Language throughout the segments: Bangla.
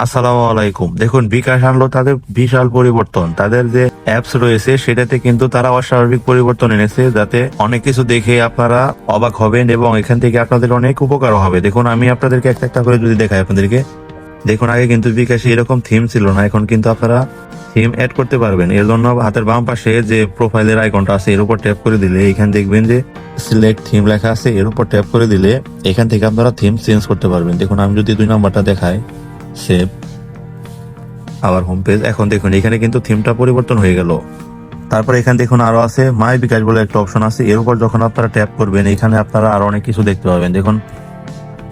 আসসালামু আলাইকুম। দেখুন, বিকাশ আনলো তাদের বিশাল পরিবর্তন। তাদের যে অ্যাপস রয়েছে সেটাতে কিন্তু তারা অস্বাভাবিক পরিবর্তন এনেছে, যাতে অনেক কিছু দেখে আপনারা অবাক হবেন এবং এখান থেকে আপনাদের অনেক উপকার হবে। দেখুন, আমি আপনাদেরকে একটা একটা করে যদি দেখাই আপনাদেরকে। দেখুন, আগে কিন্তু বিকাশে এরকম থিম ছিল না, এখন কিন্তু আপনারা থিম অ্যাড করতে পারবেন। এর জন্য হাতের বাম পাশে যে প্রোফাইলের আইকনটা আছে এর উপর ট্যাপ করে দিলে এখানে দেখবেন যে সিলেক্ট থিম লেখা আছে, এর উপর ট্যাপ করে দিলে এখান থেকে আপনারা থিম চেঞ্জ করতে পারবেন। দেখুন, আমি যদি 2 নাম্বারটা দেখাই, সেভ আবার হোম পেজ, এখন দেখুন এখানে কিন্তু থিমটা পরিবর্তন হয়ে গেল। তারপর এখানে দেখুন আরো আছে মাই বিকাশ বলে একটা অপশন আছে, এর উপর যখন আপনারা ট্যাপ করবেন এখানে আপনারা আরো অনেক কিছু দেখতে পাবেন। দেখুন,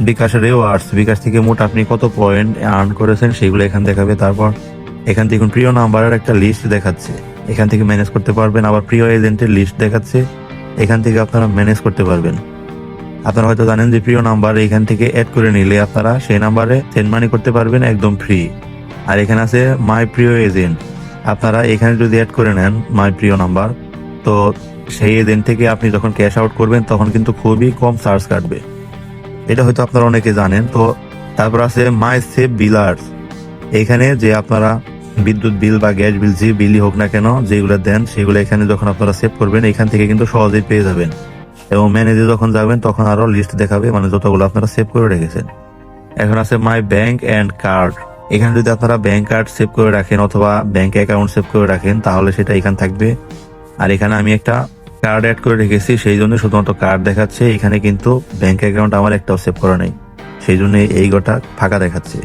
বিকাশের রিওয়ার্ডস, বিকাশ থেকে মোট আপনি কত পয়েন্ট আর্ন করেছেন সেগুলো এখানে দেখাবে। তারপর এখান থেকে প্রিয় নাম্বারের একটা লিস্ট দেখাচ্ছে, এখান থেকে ম্যানেজ করতে পারবেন। আবার প্রিয় এজেন্টের লিস্ট দেখাচ্ছে, এখান থেকে আপনারা ম্যানেজ করতে পারবেন। আপনারা হয়তো জানেন যে প্রিয় নাম্বার এখান থেকে অ্যাড করে নিলে আপনারা সেই নাম্বারে সেন্ড মানি করতে পারবেন একদম ফ্রি। আর এখানে আছে মাই প্রিয় এজেন্ট, আপনারা এখানে যদি অ্যাড করে নেন মাই প্রিয় নাম্বার, তো সেই এজেন্ট থেকে আপনি যখন ক্যাশ আউট করবেন তখন কিন্তু খুবই কম চার্জ কাটবে। এটা হয়তো আপনারা অনেকে জানেন। তো তারপর আছে মাই সেভ বিলার্স, এখানে যে আপনারা বিদ্যুৎ বিল বা গ্যাস বিল যে বিলই হোক না কেন যেগুলো দেন সেগুলো এখানে যখন আপনারা সেভ করবেন এখান থেকে কিন্তু সহজেই পেয়ে যাবেন। এবং ম্যানেজে যখন যাবেন তখন আরো লিস্ট দেখাবে, মানে যতগুলো আপনারা সেভ করে রেখেছেন। এখন আছে মাই ব্যাংক অ্যান্ড কার্ড, এখানে যদি আপনারা ব্যাংক কার্ড সেভ করে রাখেন অথবা ব্যাংক অ্যাকাউন্ট সেভ করে রাখেন তাহলে সেটা এখানে থাকবে। আর এখানে আমি একটা কার্ড অ্যাড করে রেখেছি, সেই জন্য শুধুমাত্র কার্ড দেখাচ্ছে, এখানে কিন্তু ব্যাংক অ্যাকাউন্ট আমার একটাও সেভ করা নেই, সেই জন্য এই গোটা ফাঁকা দেখাচ্ছে।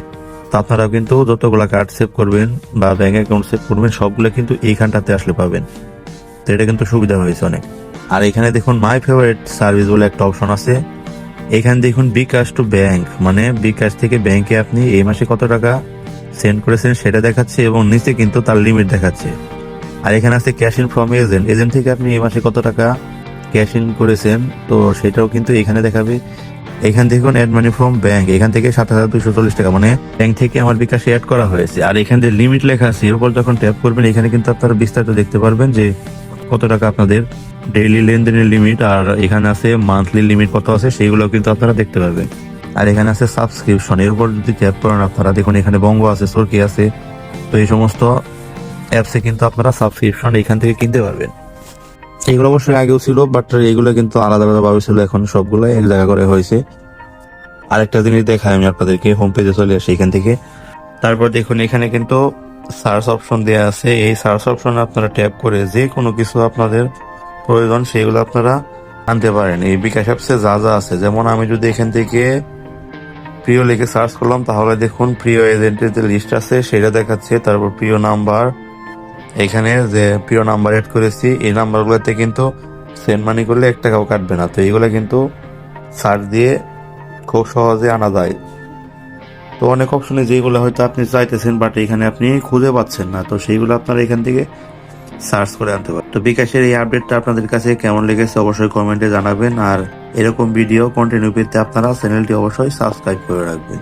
তো আপনারাও কিন্তু যতগুলা কার্ড সেভ করবেন বা ব্যাংক অ্যাকাউন্ট সেভ করবেন সবগুলো কিন্তু এইখানটাতে আসলে পাবেন। তো এটা কিন্তু সুবিধা হয়েছে অনেক। আর এখানে দেখুন মাই ফেভারিট সার্ভিস বলে একটা অপশন আছে, এখানে দেখুন বিকাশ টু ব্যাংক, মানে বিকাশ থেকে ব্যাংকে আপনি এই মাসে কত টাকা সেন্ড করেছেন সেটা দেখাচ্ছে এবং নিচে কিন্তু তার লিমিট দেখাচ্ছে। আর এখানে আছে cash in from agent, agent থেকে আপনি এই মাসে কত টাকা ক্যাশ ইন করেছেন তো সেটাও কিন্তু এখানে দেখাবে। এখান থেকে অ্যাড মানি ফ্রম ব্যাংক, এখান থেকে 7,240 টাকা মানে ব্যাংক থেকে আমার বিকাশে অ্যাড করা হয়েছে। আর এখানে যে লিমিট লেখা আছে এর উপর যখন ট্যাপ করবেন এখানে কিন্তু আপনারা বিস্তারিত দেখতে পারবেন যে কত টাকা আপনাদের ডেইলি লেনদেনের লিমিট, আর এখানে আছে মান্থলি লিমিট কত আছে সেগুলো কিন্তু আপনারা দেখতে পারবেন। আর এখানে আছে সাবস্ক্রিপশন, এর উপর যদি ট্যাপ করেন আপনারা দেখুন এখানে বঙ্গ আছে, সরকি আছে। তো এই সমস্ত অ্যাপসে কিন্তু আপনারা সাবস্ক্রিপশন এখান থেকে কিনতে পারবেন। এগুলো অবশ্যই আগেও ছিল, বাট এগুলো কিন্তু আলাদা আলাদা ভাবে ছিল, এখন সবগুলো এক জায়গা করে হয়েছে। আরেকটা জিনিস দেখাই আমি আপনাদেরকে, হোম পেজে চলে আসি এখান থেকে। তারপর দেখুন এখানে কিন্তু সার্চ অপশন দেওয়া আছে, এই সার্চ অপশনে আপনারা ট্যাপ করে যে কোনো কিছু আপনাদের প্রয়োজন সেগুলো আপনারা আনতে পারেন এই বিকাশ অ্যাপসে যা যা আছে। যেমন আমি যদি এখান থেকে প্রিয় লিখে সার্চ করলাম তাহলে দেখুন প্রিয় এজেন্টের যে লিস্ট আছে সেটা দেখাচ্ছে। তারপর প্রিয় নাম্বার, এখানে যে প্রিয় নাম্বার এড করেছি এই নাম্বারগুলোতে কিন্তু সেন্ড মানি করলে 1 টাকাও কাটবে না। তো এইগুলো কিন্তু সার্চ দিয়ে খুব সহজে আনা যায়। তো অনেক অপশনে যেগুলো হয়তো আপনি চাইতেছেন বাট এখানে আপনি খুঁজে পাচ্ছেন না, তো সেইগুলো আপনারা এখান থেকে সার্চ করে আনতে পারেন। তো বিকাশের এই আপডেটটা আপনাদের কাছে কেমন লেগেছে অবশ্যই কমেন্টে জানাবেন। আর এরকম ভিডিও কন্টিনিউ পেতে আপনারা চ্যানেলটি অবশ্যই সাবস্ক্রাইব করে রাখবেন।